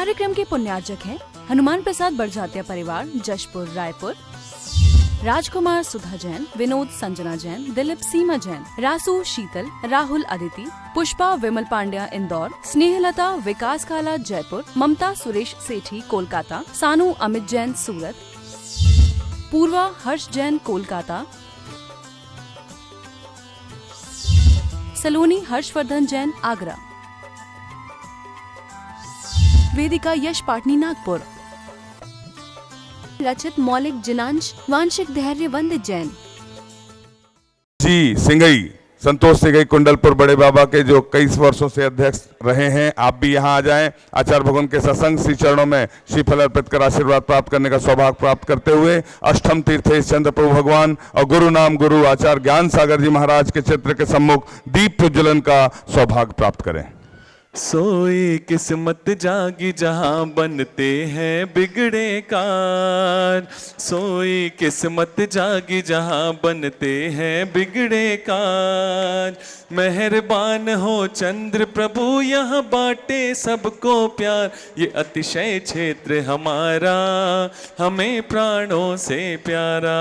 कार्यक्रम के पुण्यार्चक हैं हनुमान प्रसाद बड़जात्या परिवार, जशपुर, रायपुर। राजकुमार सुधा जैन, विनोद संजना जैन, दिलीप सीमा जैन, रासू शीतल, राहुल अदिति, पुष्पा विमल पांड्या इंदौर, स्नेहलता विकास काला जयपुर, ममता सुरेश सेठी कोलकाता, सानू अमित जैन सूरत, पूर्वा हर्ष जैन कोलकाता, सलोनी हर्षवर्धन जैन आगरा, वेदिका यश पाटनी नागपुर, रचित मौलिक जिनांश वांशिक धैर्य वंदित जैन जी सिंघई, संतोष सिंघई कुंडलपुर बड़े बाबा के जो कई वर्षों से अध्यक्ष रहे हैं। आप भी यहां आ जाएं। आचार्य भगवान के सत्संग श्री चरणों में श्रीफल अर्पित कर आशीर्वाद प्राप्त करने का सौभाग्य प्राप्त करते हुए अष्टम तीर्थेश चंद्र प्रभु भगवान और गुरु नाम गुरु आचार्य ज्ञान सागर जी महाराज के चित्र के सम्मुख दीप प्रज्वलन का सौभाग्य प्राप्त करें। सोई किस्मत जागी जहां बनते हैं बिगड़े कार, सोई किस्मत जागी जहां बनते हैं बिगड़े कार। मेहरबान हो चंद्र प्रभु यहाँ बांटे सबको प्यार, ये अतिशय क्षेत्र हमारा हमें प्राणों से प्यारा,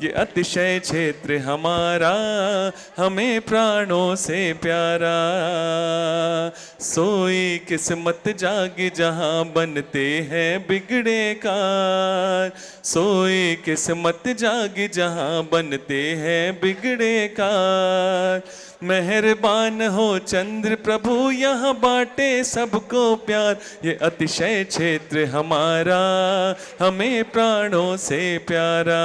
ये अतिशय क्षेत्र हमारा हमें प्राणों से प्यारा। सोई किस्मत जागी जहां बनते हैं बिगड़े कार, सोई किस्मत जागी जहां बनते हैं बिगड़े कार। मेहरबान हो चंद्र प्रभु यहाँ बांटे सबको प्यार, ये अतिशय क्षेत्र हमारा हमें प्राणों से प्यारा,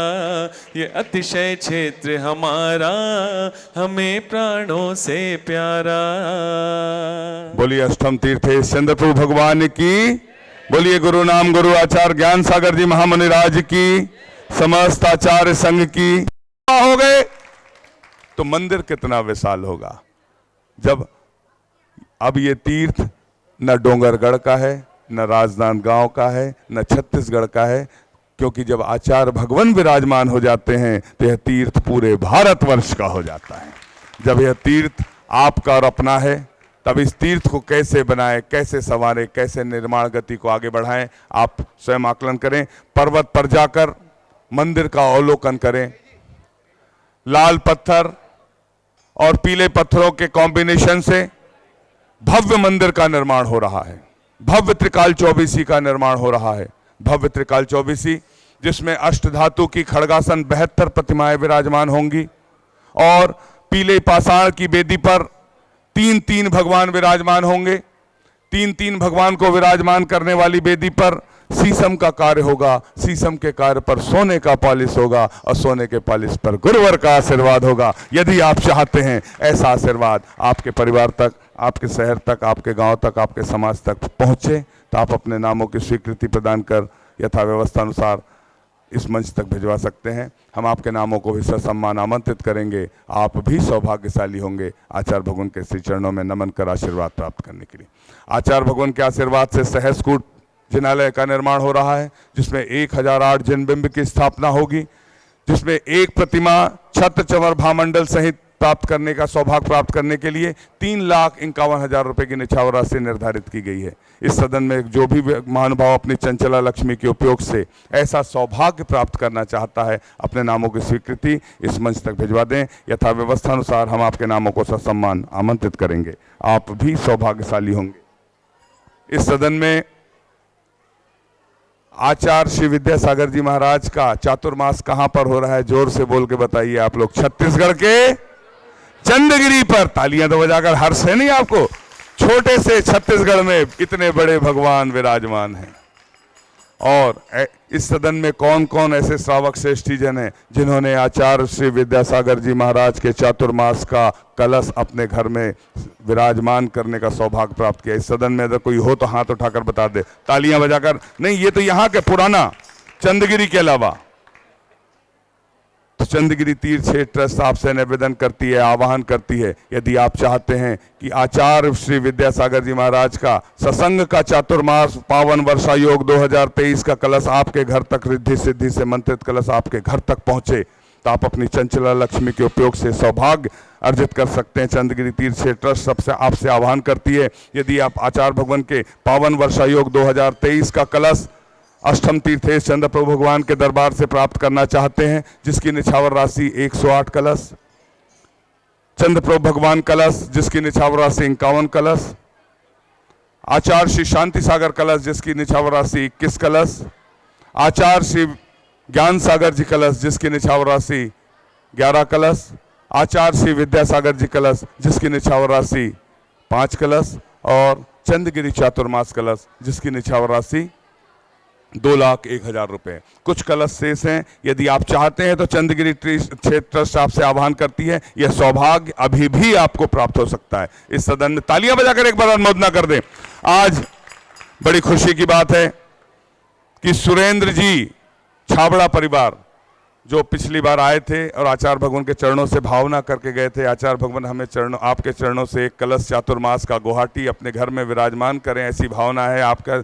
ये अतिशय क्षेत्र हमारा हमें प्राणों से प्यारा। बोलिए अष्टम तीर्थेश चंद्र प्रभु भगवान की, बोलिए गुरु नाम गुरु आचार्य ज्ञान सागर जी महामुनि राज की, समस्त आचार्य संघ की। हो गए तो मंदिर कितना विशाल होगा। जब अब ये तीर्थ न डोंगरगढ़ का है, न राजनांदगांव का है, न छत्तीसगढ़ का है, क्योंकि जब आचार्य भगवान विराजमान हो जाते हैं तो यह तीर्थ पूरे भारतवर्ष का हो जाता है। जब यह तीर्थ आपका और अपना है, तब इस तीर्थ को कैसे बनाएं, कैसे संवारें, कैसे निर्माण गति को आगे बढ़ाएं, आप स्वयं आकलन करें। पर्वत पर जाकर मंदिर का अवलोकन करें। लाल पत्थर और पीले पत्थरों के कॉम्बिनेशन से भव्य मंदिर का निर्माण हो रहा है। भव्य त्रिकाल चौबीसी का निर्माण हो रहा है। भव्य त्रिकाल चौबीसी जिसमें अष्टधातु की खड़गासन 72 प्रतिमाएं विराजमान होंगी और पीले पाषाण की वेदी पर 3-3 भगवान विराजमान होंगे। 3-3 भगवान को विराजमान करने वाली वेदी पर शीशम का कार्य होगा, शीशम के कार्य पर सोने का पॉलिश होगा और सोने के पॉलिश पर गुरुवर का आशीर्वाद होगा। यदि आप चाहते हैं ऐसा आशीर्वाद आपके परिवार तक, आपके शहर तक, आपके गांव तक, आपके समाज तक पहुंचे, तो आप अपने नामों की स्वीकृति प्रदान कर यथा व्यवस्था अनुसार इस मंच तक भिजवा सकते हैं। हम आपके नामों को भी ससम्मान आमंत्रित करेंगे। आप भी सौभाग्यशाली होंगे आचार्य भगवान के श्री चरणों में नमन कर आशीर्वाद प्राप्त करने के लिए। आचार्य भगवान के आशीर्वाद से सहस्कूट जिनालय का निर्माण हो रहा है, जिसमें 1008 जिन बिंब की स्थापना होगी, जिसमें एक प्रतिमा छत्र चंवर भामंडल सहित प्राप्त करने का सौभाग्य प्राप्त करने के लिए 3,51,000 रुपए की निछावर राशि निर्धारित की गई है। इस सदन में जो भी महानुभाव अपनी चंचला लक्ष्मी के उपयोग से ऐसा सौभाग्य प्राप्त करना चाहता है, अपने नामों की स्वीकृति इस मंच तक भिजवा दें। यथा व्यवस्था अनुसार हम आपके नामों को ससम्मान आमंत्रित करेंगे। आप भी सौभाग्यशाली होंगे। इस सदन में आचार्य श्री विद्यासागर जी महाराज का चातुर्मास कहां पर हो रहा है, जोर से बोल के बताइए आप लोग। छत्तीसगढ़ के चंद्रगिरी पर। तालियां तो बजाकर हर्ष है नहीं आपको। छोटे से छत्तीसगढ़ में इतने बड़े भगवान विराजमान हैं। और इस सदन में कौन कौन ऐसे श्रावक श्रेष्ठी जन हैं जिन्होंने आचार्य श्री विद्यासागर जी महाराज के चातुर्मास का कलश अपने घर में विराजमान करने का सौभाग्य प्राप्त किया। इस सदन में अगर कोई हो तो हाथ उठाकर बता दे, तालियां बजाकर। नहीं, ये तो यहाँ के पुराना चंद्रगिरी के अलावा। तो चंद्रगिरी तीर्थ क्षेत्र ट्रस्ट आपसे निवेदन करती है, आह्वान करती है, यदि आप चाहते हैं कि आचार्य श्री विद्यासागर जी महाराज का सत्संग का चातुर्मास पावन वर्षा योग 2023 का कलश आपके घर तक, रिद्धि सिद्धि से मंत्रित कलश आपके घर तक पहुंचे, तो आप अपनी चंचला लक्ष्मी के उपयोग से सौभाग्य अर्जित कर सकते हैं। चंद्रगिरी तीर्थ क्षेत्र ट्रस्ट सबसे आपसे आह्वान करती है, यदि आप आचार्य भगवान के पावन वर्षायोग 2023 का कलश अष्टम तीर्थेश चंद्रप्रभु भगवान के दरबार से प्राप्त करना चाहते हैं, जिसकी निछावर राशि 108 कलश, चंद्रप्रभु भगवान कलश जिसकी निछावर राशि 51 कलश, आचार्य श्री शांति सागर कलश जिसकी निछावर राशि 21 कलश, आचार्य श्री ज्ञान सागर जी कलश जिसकी निछावर राशि 11 कलश, आचार्य श्री विद्यासागर जी कलश जिसकी निछावर राशि 5 कलश, और चंद्रगिरी चातुर्मास कलश जिसकी निछावर राशि 2,01,000 रुपए। कुछ कलश शेष हैं, यदि आप चाहते हैं तो चंद्रगिरी क्षेत्र ट्रस्ट आपसे आह्वान करती है, यह सौभाग्य अभी भी आपको प्राप्त हो सकता है। इस सदन में तालियां बजाकर एक बार अनुमोदना कर दें। आज बड़ी खुशी की बात है कि सुरेंद्र जी छाबड़ा परिवार जो पिछली बार आए थे और आचार्य भगवान के चरणों से भावना करके गए थे, आचार्य भगवान हमें आपके चरणों से एक कलश चातुर्मास का गुवाहाटी अपने घर में विराजमान करें, ऐसी भावना है। आपका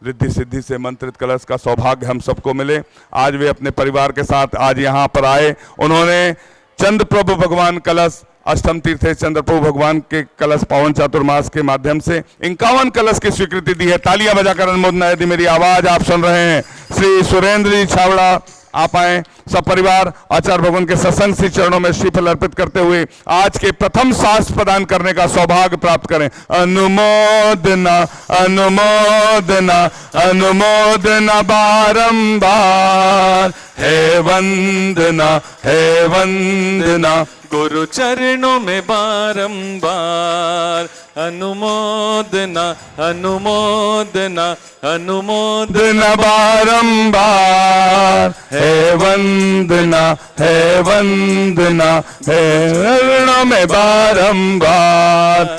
रिद्धि सिद्धि से मंत्रित कलश का सौभाग्य हम सबको मिले। आज वे अपने परिवार के साथ आज यहाँ पर आए। उन्होंने चंद्रप्रभु भगवान कलश अष्टम तीर्थेश चंद्रप्रभु भगवान के कलश पावन चातुर्मास के माध्यम से 51 कलश की स्वीकृति दी है। तालियां बजाकर अनुमोदना, यदि मेरी आवाज आप सुन रहे हैं। श्री सुरेंद्र जी छाबड़ा आप आए, सब परिवार आचार्य भगवान के सत्संग श्री चरणों में श्रीफल अर्पित करते हुए आज के प्रथम शास्त्र प्रदान करने का सौभाग्य प्राप्त करें। अनुमोदना अनुमोदना अनुमोदना बारंबार, है वंदना है वंदना गुरु चरणों में बारंबार, अनुमोदना अनुमोदना अनुमोदना बारंबार, है वंदना है वंदना है चरणों में बारंबार।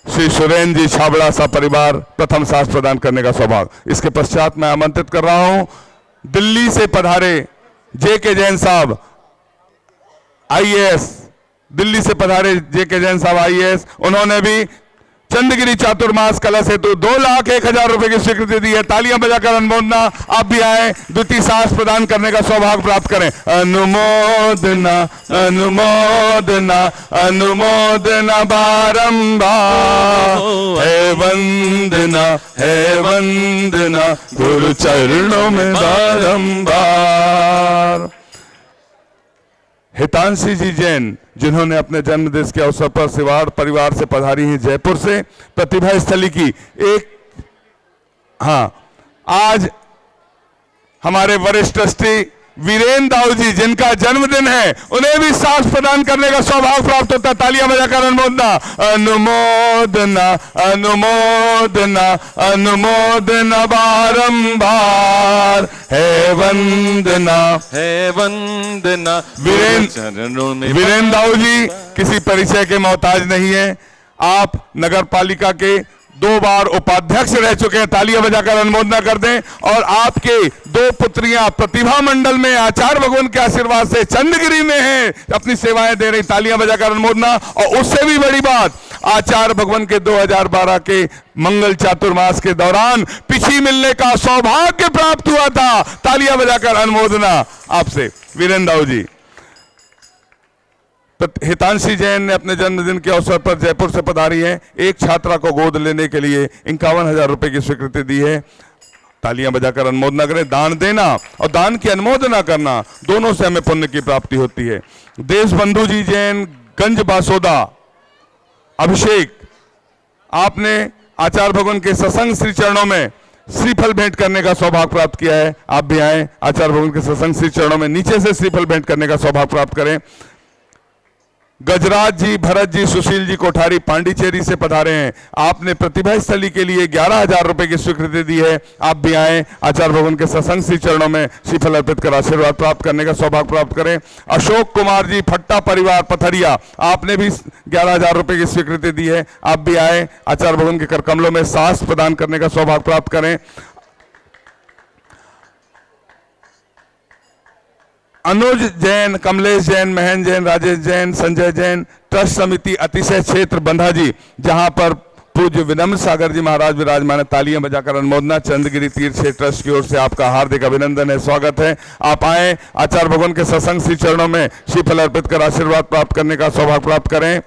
श्री सुरेंद्र जी छाबड़ा सा परिवार प्रथम शास्त्र प्रदान करने का सौभाग्य। इसके पश्चात मैं आमंत्रित कर रहा हूं दिल्ली से पधारे जे.के. जैन साहब आईएएस, दिल्ली से पधारे जे.के. जैन साहब आईएएस, उन्होंने भी चंद्रगिरी चातुर्मास कलश हेतु 2,01,000 रुपए की स्वीकृति दी है। तालियां बजाकर अनुमोदना, आप भी आए, द्वितीय शास्त्र प्रदान करने का सौभाग्य प्राप्त करें। अनुमोदना अनुमोदना अनुमोदना बारंबार, है वंदना गुरु चरणों में बारंबार। हितांशी जी जैन, जिन्होंने अपने जन्मदिन के अवसर पर सिवाड़ परिवार से पधारी हैं जयपुर से, प्रतिभा स्थली की एक आज हमारे वरिष्ठ ट्रस्टी वीरेंद्र दाऊ जी जिनका जन्मदिन है, उन्हें भी शास्त्र प्रदान करने का सौभाग्य प्राप्त होता है। तालियां बजाकर अनुमोदना अनुमोदना अनुमोदना अनुमोदना बारंबार, है वंदना वीरेंद्र दाऊ जी किसी परिचय के मोहताज नहीं है। आप नगर पालिका के 2 बार उपाध्यक्ष रह चुके हैं। तालियां बजाकर अनुमोदना कर दें। और आपके 2 पुत्रियां प्रतिभा मंडल में आचार्य भगवान के आशीर्वाद से चंद्रगिरी में हैं, अपनी सेवाएं दे रही। तालियां बजाकर अनुमोदना। और उससे भी बड़ी बात, आचार्य भगवान के 2012 के मंगल चातुर्मास के दौरान पिछी मिलने का सौभाग्य प्राप्त हुआ था। तालियां बजाकर अनुमोदना आपसे वीरेंद्र दाऊ जी। हितांशी जैन ने अपने जन्मदिन के अवसर पर जयपुर से पधारी है, एक छात्रा को गोद लेने के लिए 51,000 रुपए की स्वीकृति दी है। तालियां बजाकर अनुमोदना करें। दान देना और दान की अनुमोदना करना, दोनों से हमें पुण्य की प्राप्ति होती है। देशबंधु जी जैन गंज बासोदा अभिषेक, आपने आचार्य भगवान के सत्संग श्री चरणों में श्रीफल भेंट करने का सौभाग्य प्राप्त किया है। आप भी आए, आचार्य भगवान के सत्संग श्री चरणों में नीचे से श्रीफल भेंट करने का सौभाग्य प्राप्त करें। गजराज जी, भरत जी, सुशील जी कोठारी पांडिचेरी से पधारे हैं। आपने प्रतिभा स्थली के लिए 11,000 रुपए की स्वीकृति दी है। आप भी आए, आचार्य भगवान के सत्संग श्री चरणों में श्रीफल अर्पित कर आशीर्वाद प्राप्त करने का सौभाग्य प्राप्त करें। अशोक कुमार जी फट्टा परिवार पथरिया, आपने भी 11,000 रुपए की स्वीकृति दी है। आप भी आए, आचार्य भगवान के कर कमलों में शास्त्र प्रदान करने का सौभाग्य प्राप्त करें। अनुज जैन, कमलेश जैन, महेंद्र जैन, राजेश जैन, संजय जैन, ट्रस्ट समिति अतिशय क्षेत्र बंधा जी, जहां पर पूज्य विनम्र सागर जी महाराज विराजमान, तालियां बजाकर अनुमोदना। चंद्रगिरी तीर्थ क्षेत्र ट्रस्ट की ओर से आपका हार्दिक अभिनंदन है, स्वागत है। आप आए आचार्य भगवान के सत्संग श्री चरणों में श्रीफल अर्पित कर आशीर्वाद प्राप्त करने का सौभाग्य प्राप्त करें।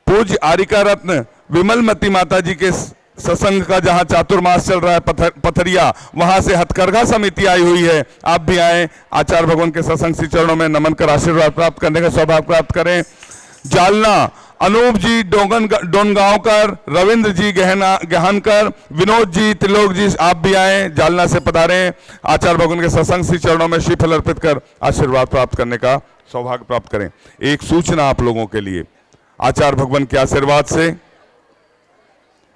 पूज्य आरिका रत्न विमलमती माता जी के सत्संग का जहां चातुर्मास चल रहा है पथरिया, वहां से हथकरघा समिति आई हुई है। आप भी आए आचार्य भगवान के सत्संग श्री चरणों में नमन कर आशीर्वाद प्राप्त करने का सौभाग्य प्राप्त करें। जालना अनूप जी डोनगांवकर, रविंद्र जी गहनकर, विनोद जी, त्रिलोक जी, आप भी आए, जालना से पधारे। आचार्य भगवान के सत्संग श्री चरणों में श्रीफल अर्पित कर आशीर्वाद प्राप्त करने का सौभाग्य प्राप्त करें। एक सूचना आप लोगों के लिए, आचार्य भगवान के आशीर्वाद से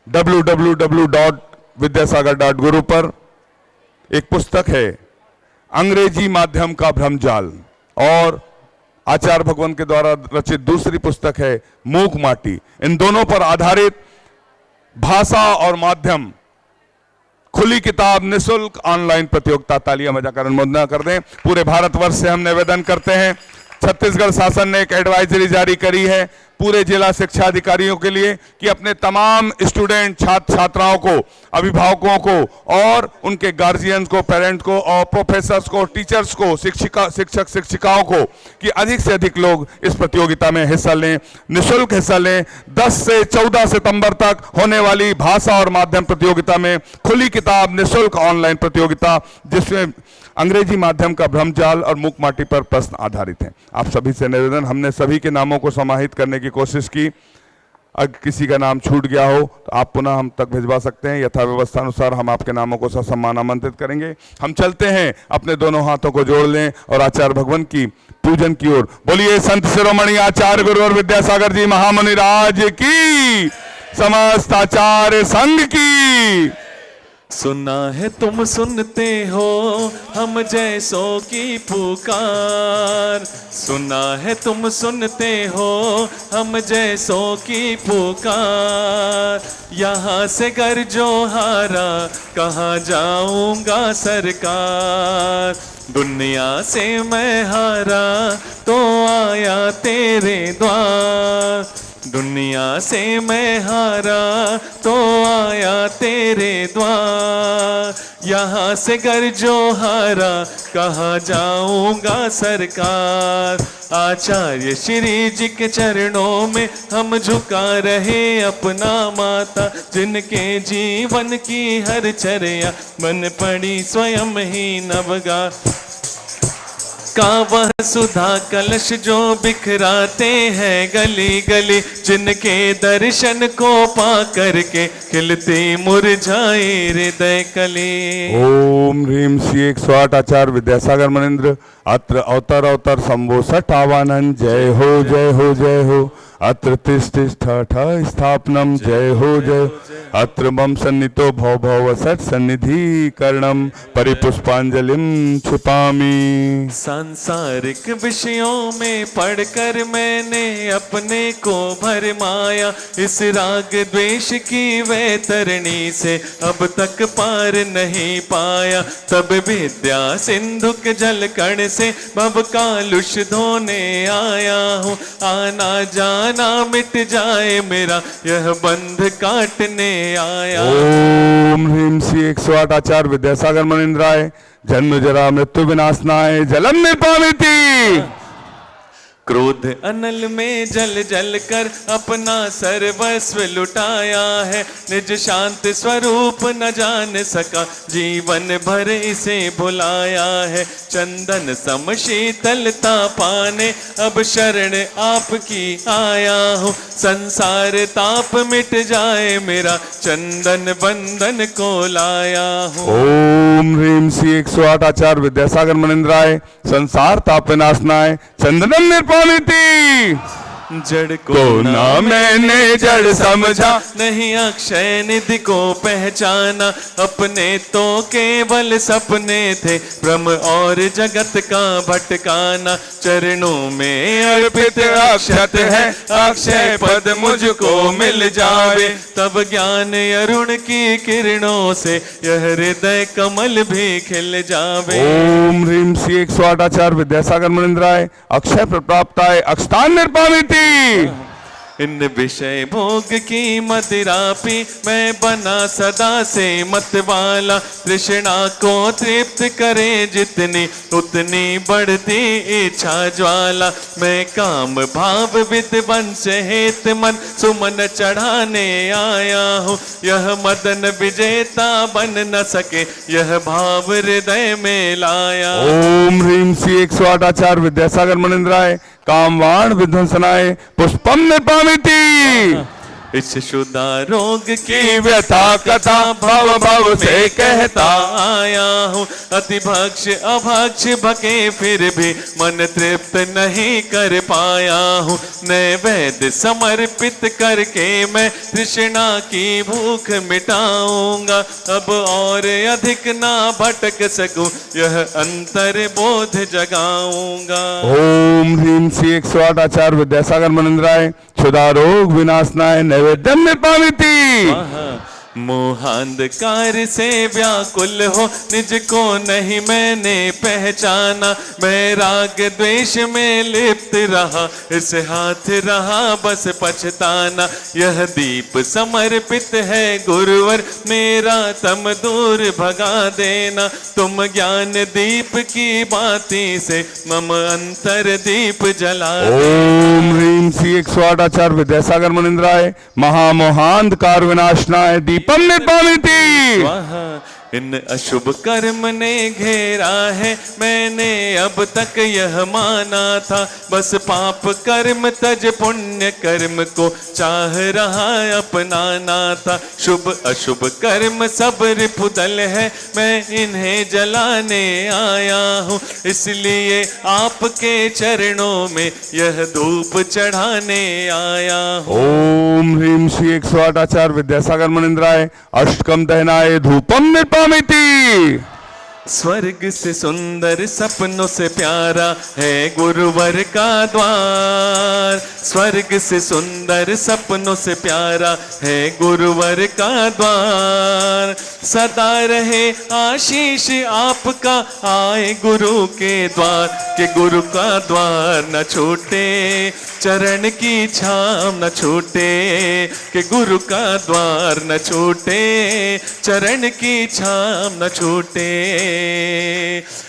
www.vidyasagar.guru पर एक पुस्तक है अंग्रेजी माध्यम का भ्रमजाल, और आचार्य भगवान के द्वारा रचित दूसरी पुस्तक है मूक माटी। इन दोनों पर आधारित भाषा और माध्यम खुली किताब निशुल्क ऑनलाइन प्रतियोगिता, तालियां बजाकर अनुमोदन कर दें। पूरे भारतवर्ष से हम निवेदन करते हैं, छत्तीसगढ़ शासन ने एक एडवाइजरी जारी करी है पूरे जिला शिक्षा अधिकारियों के लिए कि अपने तमाम स्टूडेंट, छात्र छात्राओं को, अभिभावकों को और उनके गार्जियंस को, पेरेंट्स को और प्रोफेसर्स को, टीचर्स को, शिक्षक शिक्षिकाओं को कि अधिक से अधिक लोग इस प्रतियोगिता में हिस्सा लें, निःशुल्क हिस्सा लें। 10 से 14 सितंबर तक होने वाली भाषा और माध्यम प्रतियोगिता में खुली किताब निःशुल्क ऑनलाइन प्रतियोगिता, जिसमें अंग्रेजी माध्यम का भ्रमजाल और मूक माटी पर प्रश्न आधारित हैं। आप सभी से निवेदन, हमने सभी के नामों को समाहित करने की कोशिश की। अगर किसी का नाम छूट गया हो तो आप पुनः हम तक भिजवा सकते हैं, यथा व्यवस्था अनुसार हम आपके नामों को ससम्मान आमंत्रित करेंगे। हम चलते हैं, अपने दोनों हाथों को जोड़ लें और आचार्य भगवान की पूजन की ओर। बोलिए संत शिरोमणि आचार्य गुरु और विद्यासागर जी महामुनि राज की, समस्त आचार्य संघ की। सुना है तुम सुनते हो हम जैसों की पुकार, सुना है तुम सुनते हो हम जैसों की पुकार। यहाँ से घर जो हारा कहाँ जाऊंगा सरकार, दुनिया से मैं हारा तो आया तेरे द्वार, दुनिया से मैं हारा तो आया तेरे द्वार। यहाँ से घर जो हारा कहाँ जाऊंगा सरकार। आचार्य श्री जी के चरणों में हम झुका रहे अपना माता, जिनके जीवन की हर चर्या मन पड़ी स्वयं ही नवगा का वह सुधा कलश जो बिखराते हैं गली गली, जिनके दर्शन को पा करके खिलती मुरझाए हृदय कली। ओम ह्रीम श्री 108 आचार्य विद्यासागर मनिंद्र अत्र अवतर अवतर शंभो सठ आवानन। जय हो जय हो जय हो। अत्र तिष्ठ स्थापनम। जय हो जय। अत्र मम सन्नितो भव भव सठ सन्निधि करणम परिपुष्पांजलिम छिपामी। सांसारिक विषयों में पढ़कर मैंने अपने को भरमाया, इस राग द्वेष की वैतरणी से अब तक पार नहीं पाया। तब विद्या सिंधु के जल कण से भव कालुष धोने आया हूँ, आना जाना मिट जाए मेरा यह बंध काटने आया। ओम ह्रीम श्री 108 आचार्य विद्यासागर मनिंद्राय। जन्म जरा मृत्यु विनाशनाय जलम निर्पामिति। क्रोध अनल में जल जल कर अपना सर्वस्व लुटाया है, निज शांत स्वरूप न जान सका जीवन भर इसे भुलाया है। चंदन सम शीतलता पाने अब शरण आपकी आया हूँ, संसार ताप मिट जाए मेरा चंदन बंधन को लाया हूँ। ओम ह्रीम श्री 108 आचार्य विद्यासागर मनिंद्राय। संसार ताप विनाशनाय चंदनम निर्पामिति। जड़ को ना मैंने जड़ समझा, नहीं अक्षय निधि को पहचाना। अपने तो केवल सपने थे भ्रम और जगत का भटकाना। चरणों में अर्पित अक्षत है, अक्षय पद मुझको मिल जावे। तब ज्ञान अरुण की किरणों से यह हृदय कमल भी खिल जावे। ओम ह्रीम श्री 108 आचार्य विद्यासागर मनिंद्राय। अक्षय प्राप्ताय अक्षतान निर्पामिति। इन विषय भोग की मदिरा पी मैं बना सदा से मतवाला। तृष्णा को तृप्त करे जितनी उतनी बढ़ती इच्छा ज्वाला। मैं काम भाव विध्वंस हेत मन सुमन चढ़ाने आया हूँ। यह मदन विजेता बन न सके यह भाव हृदय में लाया। ओम ह्रीम श्री 108 आचार्य विद्यासागर मुनिंद्राय कामवाण विध्वंसनाय पुष्पम निर्पामिति। इस शुदा रोग की व्यथा कथा भव भव से कहता आया हूँ। अति भक्ष अभक्ष भके फिर भी मन तृप्त नहीं कर पाया हूँ। नैवेद्य समर्पित करके मैं तृष्णा की भूख मिटाऊंगा। अब और अधिक ना भटक सकूं यह अंतर बोध जगाऊंगा। ओम ह्रीम श्री 108 आचार्य विद्यासागर मुनिंद्राय क्षुधा रोग विनाशनाय नैवेद्यम निर्पामिति। मोहांधकार से व्याकुल हो निज को नहीं मैंने पहचाना। मैं राग द्वेष में लिप्त रहा इस हाथ रहा बस पछताना। यह दीप समर्पित है गुरुवर मेरा तम दूर भगा देना। तुम ज्ञान दीप की बाती से मम अंतर दीप जला। ओम ह्रीम श्री 108 आचार्य विद्यासागर मुनिंद्राय महामोहांधकार विनाशनाय दीपम निर्पामिति। इन अशुभ कर्म ने घेरा है मैंने अब तक यह माना था। बस पाप कर्म तज पुण्य कर्म को चाह रहा अपनाना था। शुभ अशुभ कर्म सब रिपुदल है मैं इन्हें जलाने आया हूँ। इसलिए आपके चरणों में यह धूप चढ़ाने आया हूँ। ओम ह्रीम श्री 108 आचार्य विद्यासागर मुनिंद्राय अष्टकम दहनाय धूपम निर्पामिति। स्वर्ग से सुंदर सपनों से प्यारा है गुरुवर का द्वार। स्वर्ग से सुंदर सपनों से प्यारा है गुरुवर का द्वार। सदा रहे आशीष आपका आए गुरु के द्वार। के गुरु का द्वार न छूटे चरण की छाम न छूटे। के गुरु का द्वार न छूटे चरण की छाम न छूटे।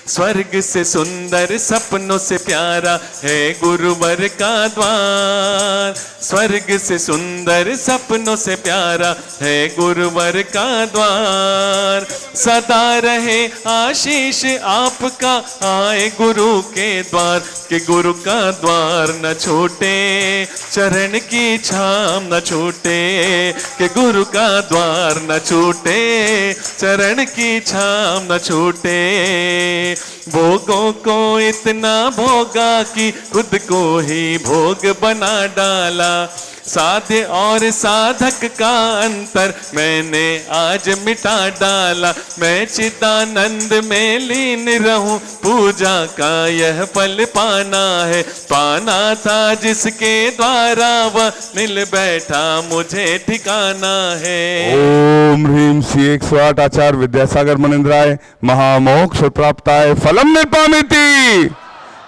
स्वर्ग से सुंदर सपनों से प्यारा है गुरुवर का द्वार। स्वर्ग से सुंदर सपनों से प्यारा है गुरुवर का द्वार। सदा रहे आशीष आपका आए गुरु के द्वार। के गुरु का द्वार न छूटे चरण की छाम न छूटे। के गुरु का द्वार न छूटे चरण की छाम न छूटे। भोगों को इतना भोगा कि खुद को ही भोग बना डाला। साध्य और साधक का अंतर मैंने आज मिटा डाला। मैं चिदानंद में लीन रहूं पूजा का यह फल पाना है। पाना था जिसके द्वारा वह मिल बैठा मुझे ठिकाना है। ओम ह्रीम श्री 108 आचार्य विद्यासागर मुनिंद्राय महामोक्ष प्राप्ताय फलम निर्पामिति।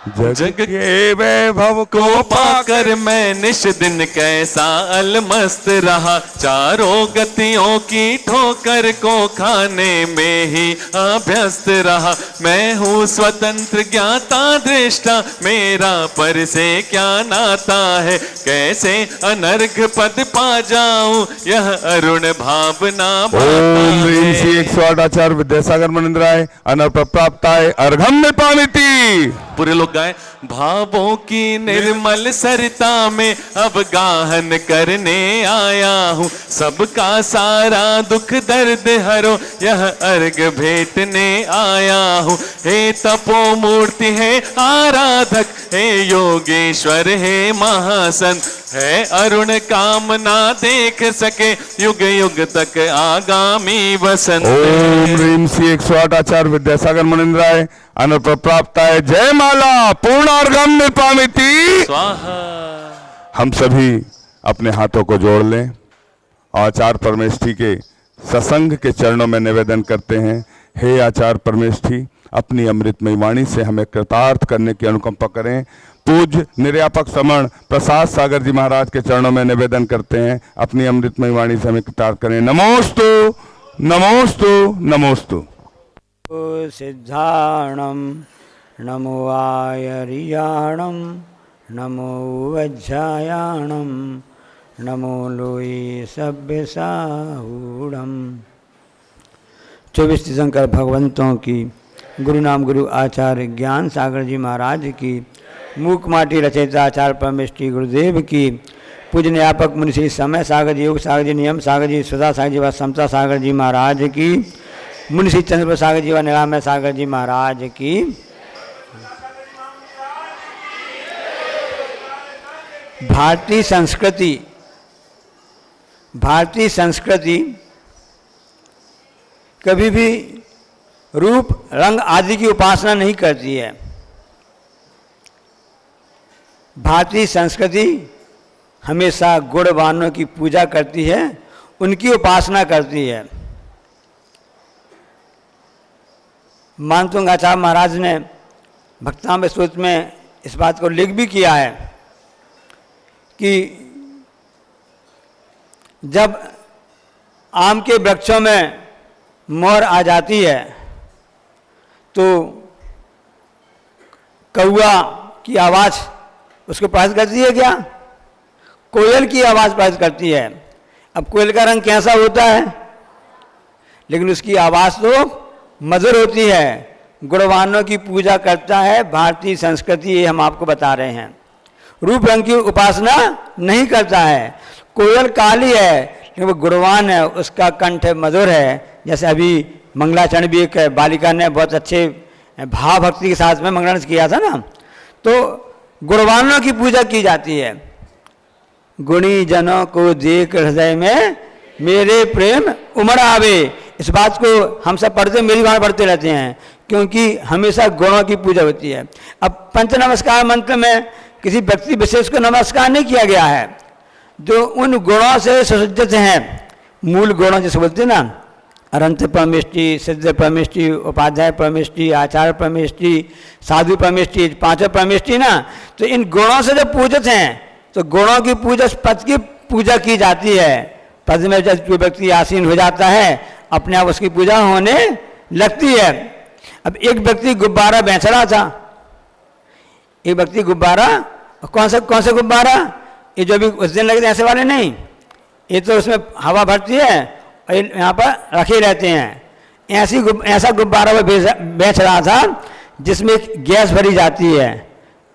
जग के वैभव को पाकर मैं निश दिन कैसा अलमस्त रहा। चारों गतियों की ठोकर को खाने में ही अभ्यस्त रहा। मैं हूँ स्वतंत्र ज्ञाता दृष्टा मेरा पर से क्या नाता है। कैसे अनर्घ पद पा जाऊं यह अरुण भावना। ओम ह्रीम श्री 108 आचार्य विद्यासागर मुनिंद्राय अनर्प प्राप्ताय अर्घम निर्पामिति। पूरे लोग गाए। भावों की निर्मल सरिता में अब गाहन करने आया हूँ। सबका सारा दुख दर्द हरो यह अर्घ भेटने आया हूँ। हे तपो मूर्ति है आराधक हे योगेश्वर हे महासंत। है अरुण कामना देख सके युग युग तक आगामी वसंत। ओम ह्रीम श्री 108 आचार्य विद्यासागर मुनिंद्राय अनर्प प्राप्ताय जय माला पूर्णार्घम निर्पामिति। स्वाहा। हम सभी अपने हाथों को जोड़ लें। आचार्य परमेष्ठी के सत्संग के चरणों में निवेदन करते हैं। हे आचार्य परमेष्ठी अपनी अमृतमयी वाणी से हमें कृतार्थ करने की अनुकंपा करें। पूज्य निर्यापक समण प्रसाद सागर जी महाराज के चरणों में निवेदन करते हैं, अपनी अमृतमयी वाणी से हमें कृतार्थ करें। नमोस्तु नमोस्तु नमोस्तु। सिद्धाणम नमो आयरियाणम नमो वज्रायाणम नमो लोई सभ्य साहूणम। 24 तीर्थंकर भगवंतों की, गुरु नाम गुरु आचार्य ज्ञान सागर जी महाराज की, मूक माटी रचयिता आचार्य परमेष्टि गुरुदेव की, पूज्य न्यापक मुनि श्री समय सागर जी, योग सागर जी, नियम सागर जी, सुधा सागर जी व समता सागर जी महाराज की, मुनि श्री चंद्र सागर जी व निरामय सागर जी महाराज की। भारतीय संस्कृति कभी भी रूप रंग आदि की उपासना नहीं करती है। भारतीय संस्कृति हमेशा गुणवानों की पूजा करती है, उनकी उपासना करती है। मानतुंग आचार्य महाराज ने भक्तामृत स्तोत्र में इस बात को लिख भी किया है कि जब आम के वृक्षों में मोर आ जाती है तो कौआ की आवाज़ उसको प्रभावित करती है क्या? कोयल की आवाज़ प्रभावित करती है। अब कोयल का रंग कैसा होता है, लेकिन उसकी आवाज़ तो मधुर होती है। गुणवानों की पूजा करता है भारतीय संस्कृति, ये हम आपको बता रहे हैं। रूप रंग की उपासना नहीं करता है। कोयल काली है लेकिन वो गुणवान है, उसका कंठ मधुर है। जैसे अभी मंगलाचरण भी एक बालिका ने बहुत अच्छे भाव भक्ति के साथ में मंगलाचरण किया था ना, तो गुणवानों की पूजा की जाती है। गुणी जनों को देख हृदय में मेरे प्रेम उमड़ आवे, इस बात को हम सब पढ़ते, मेरी बात पढ़ते रहते हैं, क्योंकि हमेशा गुणों की पूजा होती है। अब पंच नमस्कार मंत्र में किसी व्यक्ति विशेष को नमस्कार नहीं किया गया है, जो उन गुणों से सुसज्जित हैं, मूल गुणों जैसे बोलते हैं ना, अनंत परमेष्टि, सिद्ध परमेष्टि, उपाध्याय परमेष्टि, आचार्य परमेष्टि, साधु परमेष्टि, पांचों परमेष्टि ना, तो इन गुणों से जब पूजित हैं तो गुणों की पूजा, पद की पूजा की जाती है। पद में जब जो व्यक्ति आसीन हो जाता है अपने आप उसकी पूजा होने लगती है। अब एक व्यक्ति गुब्बारा बेच रहा था, एक व्यक्ति गुब्बारा, कौन सा गुब्बारा, ये जो भी उस दिन लगे थे ऐसे वाले नहीं, ये तो उसमें हवा भरती है और यहाँ पर रखे रहते हैं। ऐसा गुब्बारा वो बेच रहा था जिसमें गैस भरी जाती है।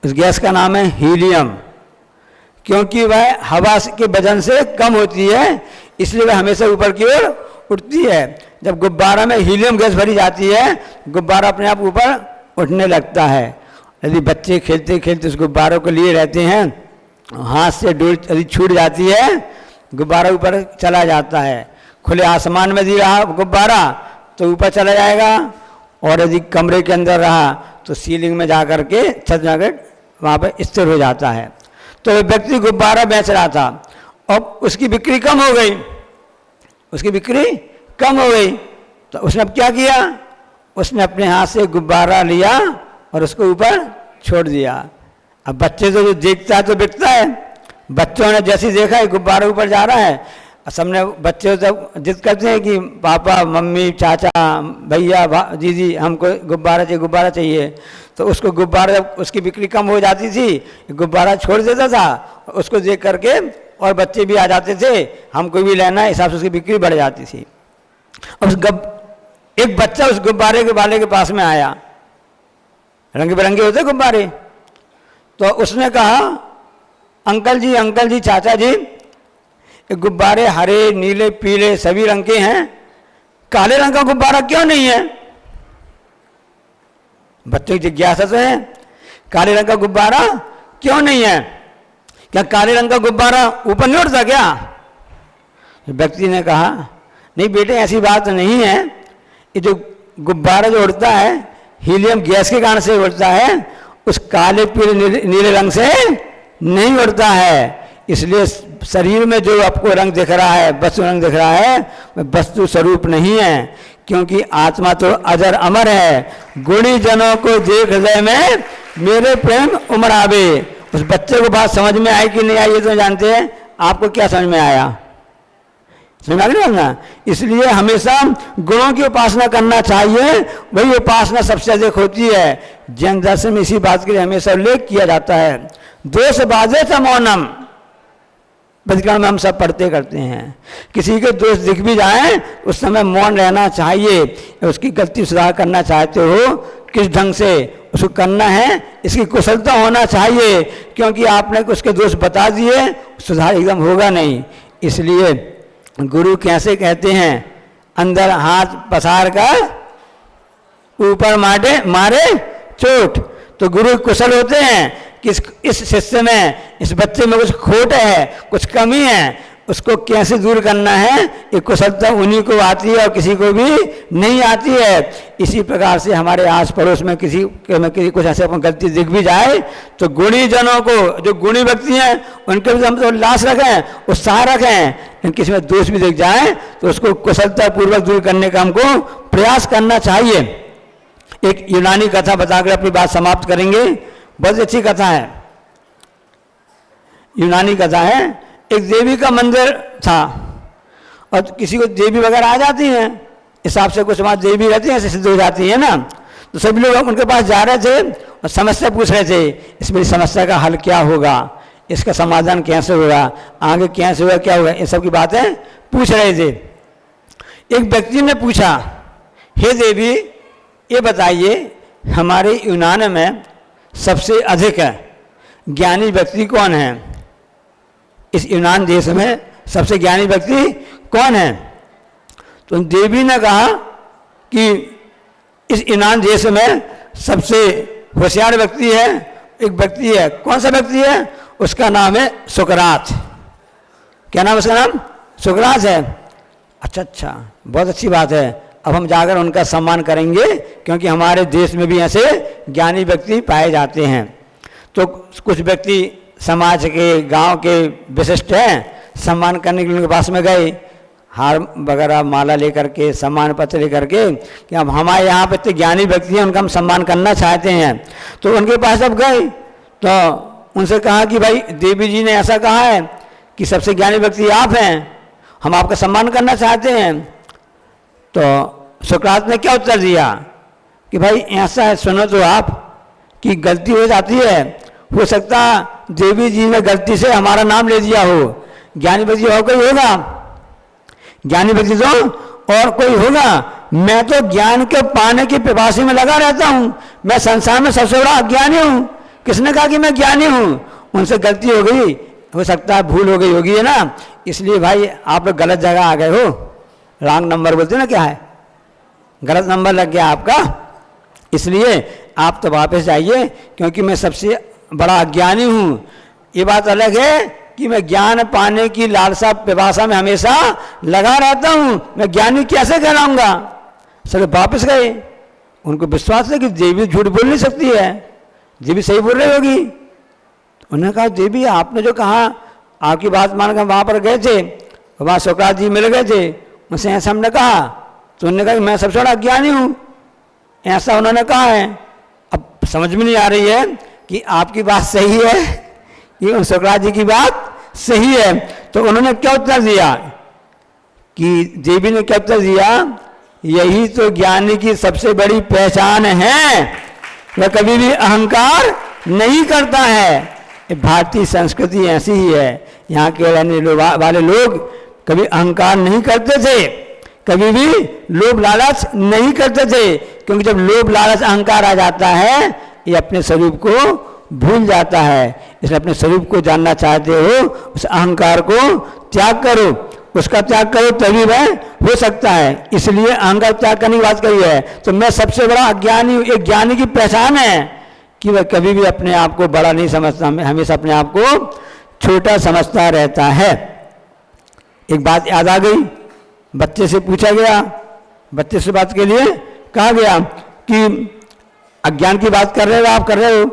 उस गैस का नाम है हीलियम, क्योंकि वह हवा के वजन से कम होती है, इसलिए वह हमेशा ऊपर की ओर उठती है। जब गुब्बारा में हीलियम गैस भरी जाती है, गुब्बारा अपने आप ऊपर उठने लगता है। यदि बच्चे खेलते खेलते उस गुब्बारों को लिए रहते हैं, हाथ से डोर यदि छूट जाती है, गुब्बारा ऊपर चला जाता है। खुले आसमान में यदि रहा गुब्बारा तो ऊपर चला जाएगा, और यदि कमरे के अंदर रहा तो सीलिंग में जा कर के, छत जाकर वहाँ पर स्थिर हो जाता है। तो व्यक्ति गुब्बारा बेच रहा था, अब उसकी बिक्री कम हो गई, तो उसने अब क्या किया, उसने अपने हाथ से गुब्बारा लिया और उसको ऊपर छोड़ दिया। अब बच्चे तो जो देखता है तो बिकता है, बच्चों ने जैसे देखा है गुब्बारा ऊपर जा रहा है, सबने बच्चे जब जिद करते हैं कि पापा मम्मी चाचा भैया दीदी हमको गुब्बारा चाहिए, तो उसको गुब्बारा, जब उसकी बिक्री कम हो जाती थी गुब्बारा छोड़ देता था, उसको देख करके और बच्चे भी आ जाते थे, हमको भी लेना है, हिसाब से उसकी बिक्री बढ़ जाती थी। एक बच्चा उस गुब्बारे के वाले के पास में आया, रंग बिरंगे होते गुब्बारे, तो उसने कहा अंकल जी चाचा जी, गुब्बारे हरे नीले पीले सभी रंग के हैं, काले रंग का गुब्बारा क्यों नहीं है? बच्चों की जिज्ञासा तो है, काले रंग का गुब्बारा क्यों नहीं है? क्या काले रंग का गुब्बारा ऊपर नहीं उड़ता क्या? व्यक्ति ने कहा नहीं बेटे, ऐसी बात नहीं है, ये जो गुब्बारा जो उड़ता है हीलियम गैस के कारण से उड़ता है, उस काले पीले नीले रंग से नहीं उड़ता है। इसलिए शरीर में जो आपको रंग दिख रहा है, वस्तु रंग दिख रहा है, वह वस्तु स्वरूप नहीं है, क्योंकि आत्मा तो अजर अमर है। गुणी जनों को देख हृदय में मेरे प्रेम उमड़ावे। उस बच्चे को बात समझ में आई कि नहीं आई ये तो जानते हैं, आपको क्या समझ में आया? समझ में आ गया? इसलिए हमेशा गुणों की उपासना करना चाहिए, वही उपासना सबसे अधिक होती है। जैन दर्शन में इसी बात के लिए हमेशा उल्लेख किया जाता है। दोष बाजे च मौनम, बचपन में हम सब पढ़ते करते हैं। किसी के दोष दिख भी जाए उस समय मौन रहना चाहिए। उसकी गलती सुधार करना चाहते हो, किस ढंग से उसको करना है, इसकी कुशलता होना चाहिए, क्योंकि आपने उसके दोष बता दिए सुधार एकदम होगा नहीं। इसलिए गुरु कैसे कहते हैं, अंदर हाथ पसार कर ऊपर मारे चोट। तो गुरु कुशल होते हैं कि इस शिष्य में, इस बच्चे में कुछ खोट है, कुछ कमी है, उसको कैसे दूर करना है, ये कुशलता उन्हीं को आती है और किसी को भी नहीं आती है। इसी प्रकार से हमारे आस पड़ोस में किसी कुछ ऐसे गलती दिख भी जाए तो गुणी जनों को, जो गुणी व्यक्ति हैं उनके भी हम तो उल्लास रखें, उत्साह रखें, लेकिन किसी में दोष भी दिख जाए तो उसको कुशलता पूर्वक दूर करने का हमको प्रयास करना चाहिए। एक यूनानी कथा बताकर अपनी बात समाप्त करेंगे। बहुत अच्छी कथा है, यूनानी कथा है। एक देवी का मंदिर था और किसी को देवी वगैरह आ जाती हैं, हिसाब से कुछ वहाँ देवी रहती हैं, ऐसे सिद्ध हो जाती है ना। तो सभी लोग उनके पास जा रहे थे और समस्या पूछ रहे थे, इस मेरी समस्या का हल क्या होगा, इसका समाधान कैसे होगा, आगे कैसे होगा, क्या होगा, ये सब की बातें पूछ रहे थे। एक व्यक्ति ने पूछा, हे देवी ये बताइए हमारे यूनान में सबसे अधिक ज्ञानी व्यक्ति कौन है? इस यूनान देश में सबसे ज्ञानी व्यक्ति कौन है? तो देवी ने कहा कि इस यूनान देश में सबसे होशियार व्यक्ति है, एक व्यक्ति है। कौन सा व्यक्ति है? उसका नाम है सुकरात। क्या नाम उसका नाम? सुकरात है। अच्छा, बहुत अच्छी बात है। अब हम जाकर उनका सम्मान करेंगे, क्योंकि हमारे देश में भी ऐसे ज्ञानी व्यक्ति पाए जाते हैं। तो कुछ व्यक्ति समाज के, गांव के विशिष्ट हैं, सम्मान करने के लिए उनके पास में गए, हार वगैरह माला लेकर के, सम्मान पत्र लेकर के, कि अब हमारे यहाँ पे तो ज्ञानी व्यक्ति हैं, उनका हम सम्मान करना चाहते हैं। तो उनके पास अब गए तो उनसे कहा कि भाई देवी जी ने ऐसा कहा है कि सबसे ज्ञानी व्यक्ति आप हैं, हम आपका सम्मान करना चाहते हैं। तो सुकरात ने क्या उत्तर दिया कि भाई ऐसा है, सुनो तो आप, कि गलती हो जाती है, हो सकता देवी जी ने गलती से हमारा नाम ले दिया हो, ज्ञानी व्यक्ति और कोई होगा, ज्ञानी व्यक्ति तो और कोई होगा। मैं तो ज्ञान के पाने की पिपासी में लगा रहता हूँ, मैं संसार में सबसे बड़ा अज्ञानी हूँ। किसने कहा कि मैं ज्ञानी हूँ? उनसे गलती हो गई, हो सकता है भूल हो गई होगी, है ना। इसलिए भाई आप लोग गलत जगह आ गए हो, रॉन्ग नंबर बोलते ना, क्या है, गलत नंबर लग गया आपका, इसलिए आप तो वापस जाइए, क्योंकि मैं सबसे बड़ा अज्ञानी हूँ। ये बात अलग है कि मैं ज्ञान पाने की लालसा पिपासा में हमेशा लगा रहता हूँ, मैं ज्ञानी कैसे कहलाऊंगा। सब वापस गए। उनको विश्वास है कि देवी झूठ बोल नहीं सकती है, देवी सही बोल रही होगी। उन्होंने कहा देवी आपने जो कहा, आपकी बात मानकर वहाँ पर गए थे, वहाँ सुकरात जी मिल गए थे, उनसे ऐसा हमने कहा, तो उन्होंने कहा कि मैं सबसे बड़ा अज्ञानी हूँ, ऐसा उन्होंने कहा है। अब समझ में नहीं आ रही है कि आपकी बात सही है कि उन सुकरात जी की बात सही है। तो उन्होंने क्या उत्तर दिया कि देवी ने क्या उत्तर दिया, यही तो ज्ञानी की सबसे बड़ी पहचान है, वह कभी भी अहंकार नहीं करता है। भारतीय संस्कृति ऐसी ही है, यहाँ के रहने वाले लोग कभी अहंकार नहीं करते थे, कभी भी लोभ लालच नहीं करते थे, क्योंकि जब लोभ लालच अहंकार आ जाता है ये अपने स्वरूप को भूल जाता है। इसलिए अपने स्वरूप को जानना चाहते हो, उस अहंकार को त्याग करो, उसका त्याग करो, तभी वह हो सकता है। इसलिए अहंकार त्याग करने की बात कही है। तो मैं सबसे बड़ा अज्ञानी हूँ, एक ज्ञानी की पहचान है कि वह कभी भी अपने आप को बड़ा नहीं समझता, हमेशा अपने आप को छोटा समझता रहता है। एक बात याद आ गई, बच्चे से पूछा गया, बच्चे से बात के लिए कहा गया कि अज्ञान की बात कर रहे हो, आप कर रहे हो।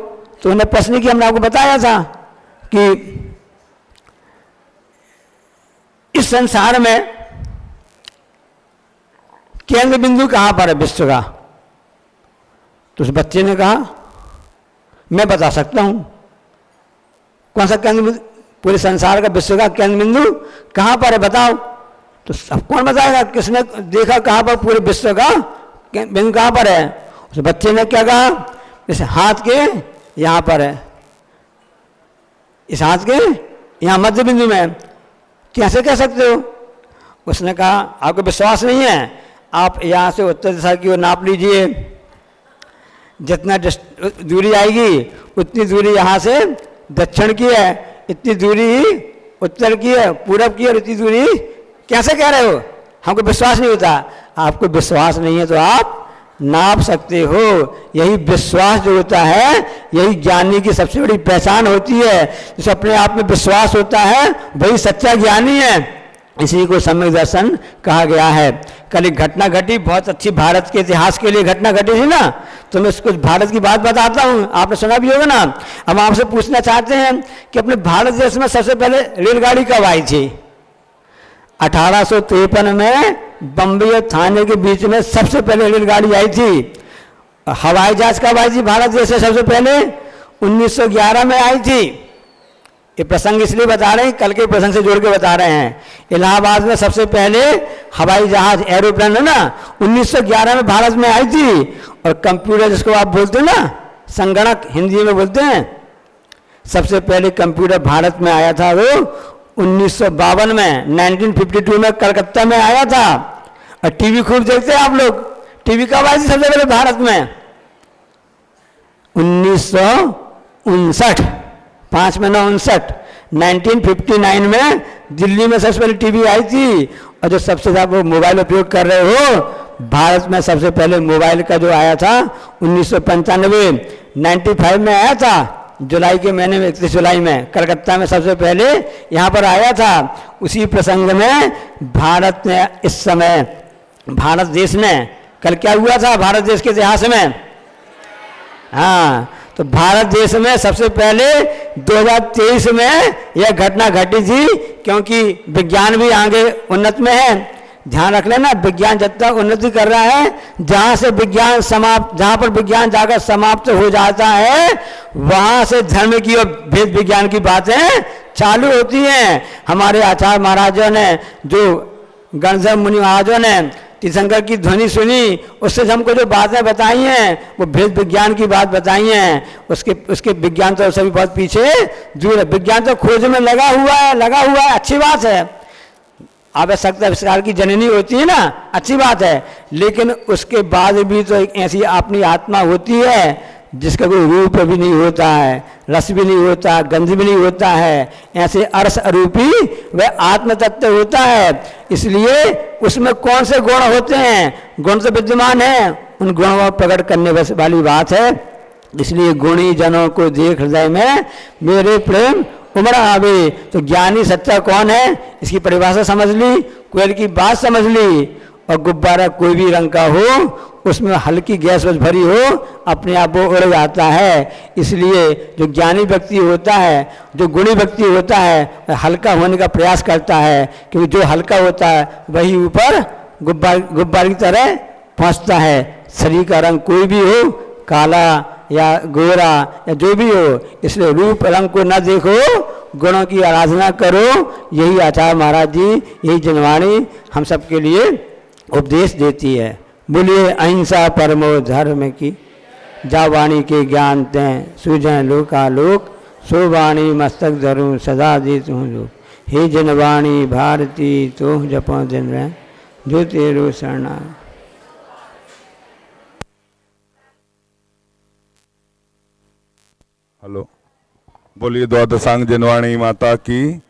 तो उन्हें प्रश्न की हमने आपको बताया था कि इस संसार में केंद्र बिंदु कहां पर है विश्व का? तो उस बच्चे ने कहा मैं बता सकता हूं। कौन सा केंद्र बिंदु? पूरे संसार का, विश्व का केंद्र बिंदु कहां पर है बताओ? तो सब कौन बताएगा? किसने देखा कहां पर पूरे विश्व का बिंदु कहां पर है? उस बच्चे ने क्या कहा? इस हाथ के यहां पर है, इस हाथ के यहां मध्य बिंदु में। कैसे कह सकते हो? उसने कहा आपको विश्वास नहीं है, आप यहां से उत्तर दिशा की ओर नाप लीजिए, जितना दूरी आएगी उतनी दूरी यहां से दक्षिण की है, इतनी दूरी ही उत्तर की है, पूरब की, और इतनी दूरी। कैसे कह रहे हो? हमको विश्वास नहीं होता। आपको विश्वास नहीं है तो आप नाप सकते हो। यही विश्वास जो होता है, यही ज्ञानी की सबसे बड़ी पहचान होती है। जिसे अपने आप में विश्वास होता है वही सच्चा ज्ञानी है। इसी को सम्यक दर्शन कहा गया है। कल एक घटना घटी, बहुत अच्छी, भारत के इतिहास के लिए घटना घटी थी ना, तो मैं कुछ भारत की बात बताता हूँ, आपने सुना भी होगा ना। हम आपसे पूछना चाहते हैं कि अपने भारत देश में सबसे पहले रेलगाड़ी कब आई थी? 1853 में बम्बई और थाने के बीच में सबसे पहले रेलगाड़ी आई थी। हवाई जहाज कब आई थी भारत देश से सबसे पहले? 1911 में आई थी। ये प्रसंग इसलिए बता रहे हैं, कल के प्रसंग से जोड़ के बता रहे हैं। इलाहाबाद में सबसे पहले हवाई जहाज, एरोप्लेन है ना, 1911 में भारत में आई थी। और कंप्यूटर जिसको आप बोलते हैं ना, संगणक हिंदी में बोलते हैं, सबसे पहले कंप्यूटर भारत में आया था वो 1952 में, 1952 में कलकत्ता में आया था। और टीवी खूब देखते हैं आप लोग। टीवी कब आई थी सबसे पहले भारत में? 1959, 5 में 59, 1959 में दिल्ली में सबसे पहले टीवी आई थी। और जो सबसे ज़्यादा वो मोबाइल उपयोग कर रहे हो, भारत में सबसे पहले मोबाइल का जो आया था 1995, 95 में आया था, जुलाई के महीने में, 31 जुलाई में, कलकत्ता में सबसे पहले यहाँ पर आया था। उसी प्रसंग में भारत ने इस समय, भारत देश ने, कल क्या हुआ था भारत देश के इतिहास में? हाँ, तो भारत देश में सबसे पहले 2023 में यह घटना घटी थी, क्योंकि विज्ञान भी आगे उन्नत में है। ध्यान रख लेना, विज्ञान जितना उन्नति कर रहा है, जहाँ से विज्ञान समाप्त, जहाँ पर विज्ञान जाकर समाप्त हो जाता है, वहाँ से धर्म की और भेद विज्ञान की बातें चालू होती हैं। हमारे आचार्य महाराजों ने, जो गणधर मुनि महाराजों ने तीर्थंकर की ध्वनि सुनी, उससे हमको जो बातें बताई हैं, वो भेद विज्ञान की बात बताई हैं। उसके विज्ञान तो सभी बहुत पीछे दूर है। विज्ञान तो खोज में लगा हुआ है, अच्छी बात है। आवश्यकता आविष्कार की जननी होती है ना, अच्छी बात है। लेकिन उसके बाद भी तो एक ऐसी अपनी आत्मा होती है जिसका कोई रूप भी नहीं होता है, रस भी नहीं होता, गंध भी नहीं होता है। ऐसे अर्श अरूपी वह आत्म तत्व होता है। इसलिए उसमें कौन से गुण होते हैं? गुण तो विद्यमान है, उन गुणों को प्रकट करने वाली बात है। इसलिए गुणी जनों को देख हृदय में मेरे प्रेम उमड़ आवे। तो ज्ञानी सच्चा कौन है, इसकी परिभाषा समझ ली, कोयल की बात समझ ली। और गुब्बारा कोई भी रंग का हो, उसमें हल्की गैस वैस भरी हो, अपने आप वो उड़ जाता है। इसलिए जो ज्ञानी व्यक्ति होता है, जो गुणी व्यक्ति होता है, वह हल्का होने का प्रयास करता है, क्योंकि जो हल्का होता है वही ऊपर गुब्बारे की तरह पहुँचता है। शरीर का रंग कोई भी हो, काला या गोरा या जो भी हो, इसलिए रूप रंग को न देखो, गुणों की आराधना करो। यही आचार्य महाराज जी, यही जनवाणी हम सबके लिए उपदेश देती है। बोलिए अहिंसा परमो धर्म की, जा वाणी के ज्ञान तें सुजय लोकालोक, सो वाणी मस्तक धरूं सदा दे तुम लोग। हे जनवाणी भारती तो जपो दिन रह, जो तेरो शरणा। हेलो, बोलिए द्वादशांग जनवाणी माता की।